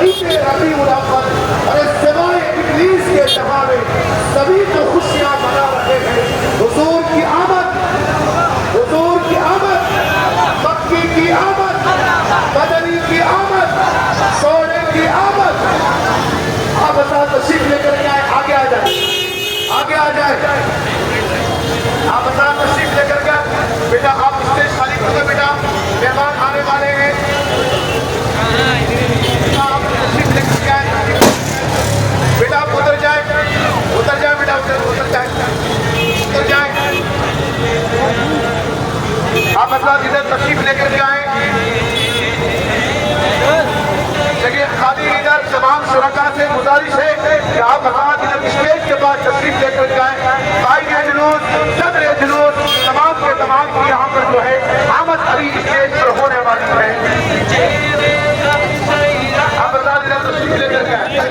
महीने रबीउल अव्वल, अरे सिवाय इब्लीस के जहां में सभी को खुशियां मना रहे हैं। हुजूर की आमद, हुजूर की आमद, मक्की की आमद, बदरी की आमद, सोने की आमद। आप बता तशरीफ लेकर के आए, आगे आ जाए, आगे आ जाए। आप बता तशरीफ लेकर के बेटा, आप स्टेज खाली कर दो बेटा, मेहमान आने वाले हैं। आप तशरीफ लेकर के आए बेटा, आप उतर जाए, उतर जाए बेटा, उतर जाए, उतर जाए। आप मतलब इधर तशरीफ लेकर के आए, जगह खाली इधर तमाम शुरका से गुजारिश है कि आप हजरात इधर स्टेज के पास तशरीफ लेकर के आए। आइए जुलूस, सदर जुलूस तमाम के तमाम की यहाँ पर जो है आमद अभी स्टेज पर होने वाली है। आप हजरात इधर तशरीफ लेकर के आए।